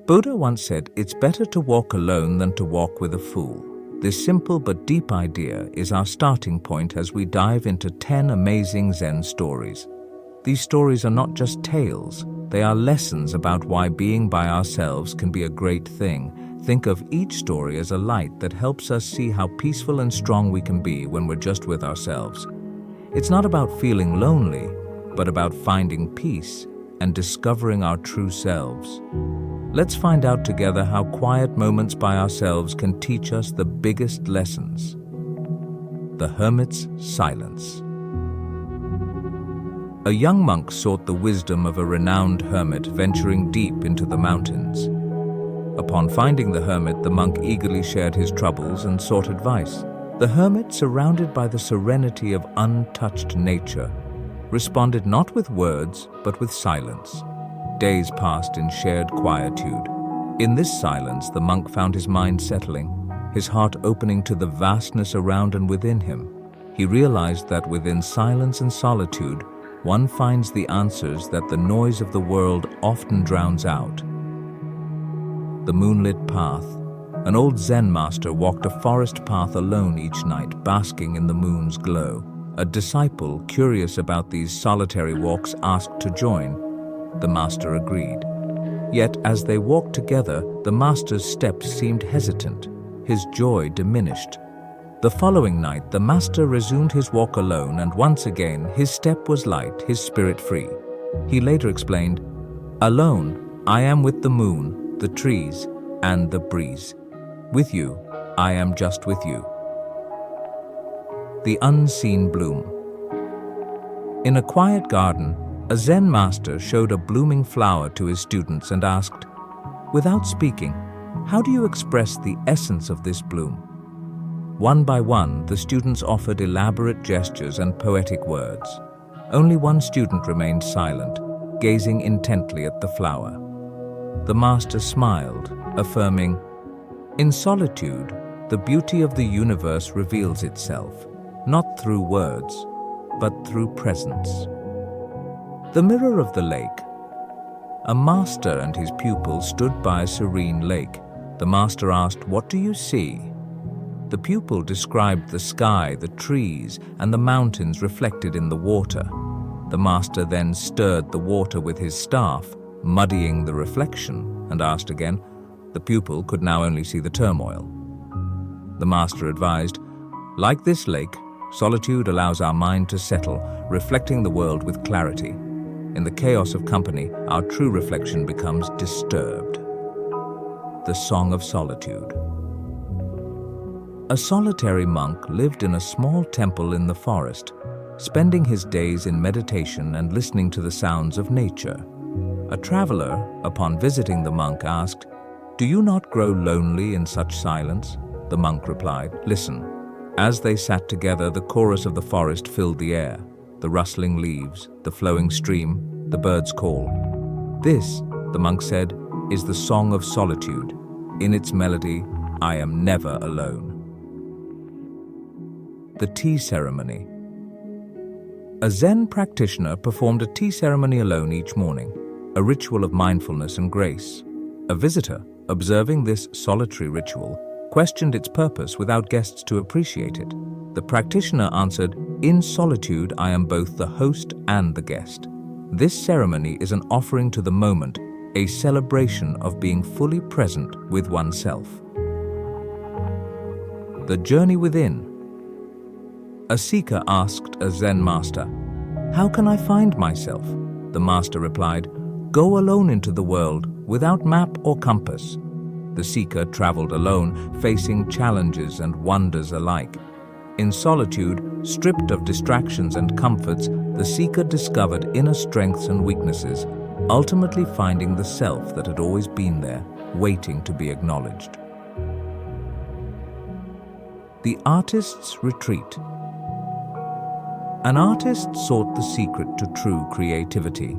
Buddha once said, "It's better to walk alone than to walk with a fool." This simple but deep idea is our starting point as we dive into 10 amazing Zen stories. These stories are not just tales, they are lessons about why being by ourselves can be a great thing. Think of each story as a light that helps us see how peaceful and strong we can be when we're just with ourselves. It's not about feeling lonely, but about finding peace and discovering our true selves. Let's find out together how quiet moments by ourselves can teach us the biggest lessons. The Hermits Silence. A young monk sought the wisdom of a renowned hermit venturing deep into the mountains. Upon finding the hermit, the monk eagerly shared his troubles and sought advice. The hermit, surrounded by the serenity of untouched nature, responded not with words, but with silence. Days passed in shared quietude. In this silence, the monk found his mind settling, his heart opening to the vastness around and within him. He realized that within silence and solitude, one finds the answers that the noise of the world often drowns out. The Moonlit Path. An old Zen master walked a forest path alone each night, basking in the moon's glow. A disciple, curious about these solitary walks, asked to join. The master agreed. Yet, as they walked together, the master's steps seemed hesitant. His joy diminished. The following night, the master resumed his walk alone, and once again, his step was light, his spirit free. He later explained, "Alone, I am with the moon, the trees, and the breeze. With you, I am just with you." The unseen bloom. In a quiet garden, a Zen master showed a blooming flower to his students and asked, "Without speaking, how do you express the essence of this bloom?" One by one, the students offered elaborate gestures and poetic words. Only one student remained silent, gazing intently at the flower. The master smiled, affirming, "In solitude, the beauty of the universe reveals itself, not through words, but through presence." The mirror of the lake. A master and his pupil stood by a serene lake. The master asked, "What do you see?" The pupil described the sky, the trees, and the mountains reflected in the water. The master then stirred the water with his staff, muddying the reflection, and asked again. The pupil could now only see the turmoil. The master advised, "Like this lake, solitude allows our mind to settle, reflecting the world with clarity. In the chaos of company, our true reflection becomes disturbed." The Song of Solitude. A solitary monk lived in a small temple in the forest, spending his days in meditation and listening to the sounds of nature. A traveler, upon visiting the monk, asked, "Do you not grow lonely in such silence?" The monk replied, "Listen." As they sat together, the chorus of the forest filled the air, the rustling leaves, the flowing stream, the bird's call. "This," the monk said, "is the Song of Solitude. In its melody, I am never alone." The tea ceremony. A Zen practitioner performed a tea ceremony alone each morning, a ritual of mindfulness and grace. A visitor, observing this solitary ritual, questioned its purpose without guests to appreciate it. The practitioner answered, "In solitude, I am both the host and the guest." This ceremony is an offering to the moment, a celebration of being fully present with oneself. The journey within. A seeker asked a Zen master, "How can I find myself?" The master replied, "Go alone into the world, without map or compass." The seeker traveled alone, facing challenges and wonders alike. In solitude, stripped of distractions and comforts, the seeker discovered inner strengths and weaknesses, ultimately finding the self that had always been there, waiting to be acknowledged. The artist's retreat. An artist sought the secret to true creativity.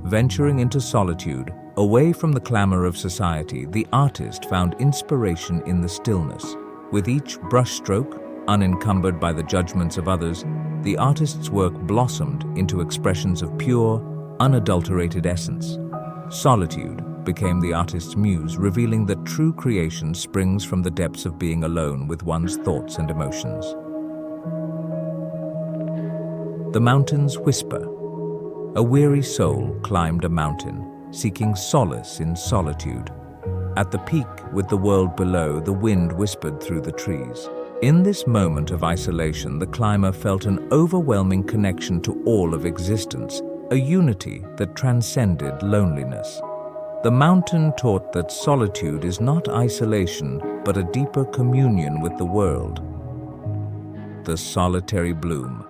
Venturing into solitude, away from the clamor of society, the artist found inspiration in the stillness. With each brushstroke, unencumbered by the judgments of others, the artist's work blossomed into expressions of pure, unadulterated essence. Solitude, became the artist's muse, revealing that true creation springs from the depths of being alone with one's thoughts and emotions. The mountains whisper. A weary soul climbed a mountain, seeking solace in solitude. At the peak, with the world below, the wind whispered through the trees. In this moment of isolation, the climber felt an overwhelming connection to all of existence, a unity that transcended loneliness. The mountain taught that solitude is not isolation, but a deeper communion with the world. The solitary bloom.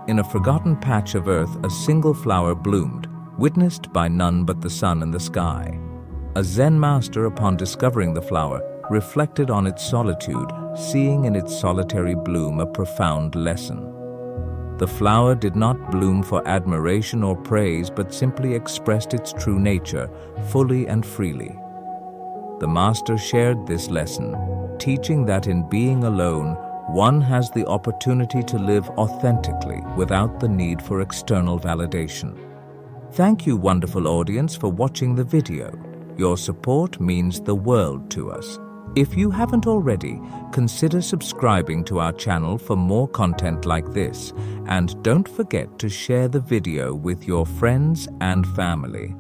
In a forgotten patch of earth, a single flower bloomed, witnessed by none but the sun and the sky. A Zen master, upon discovering the flower, reflected on its solitude, seeing in its solitary bloom a profound lesson. The flower did not bloom for admiration or praise, but simply expressed its true nature, fully and freely. The master shared this lesson, teaching that in being alone, one has the opportunity to live authentically without the need for external validation. Thank you, wonderful audience, for watching the video. Your support means the world to us. If you haven't already, consider subscribing to our channel for more content like this, and don't forget to share the video with your friends and family.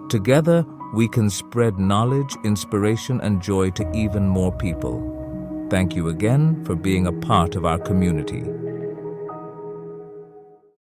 Together, we can spread knowledge, inspiration, and joy to even more people. Thank you again for being a part of our community.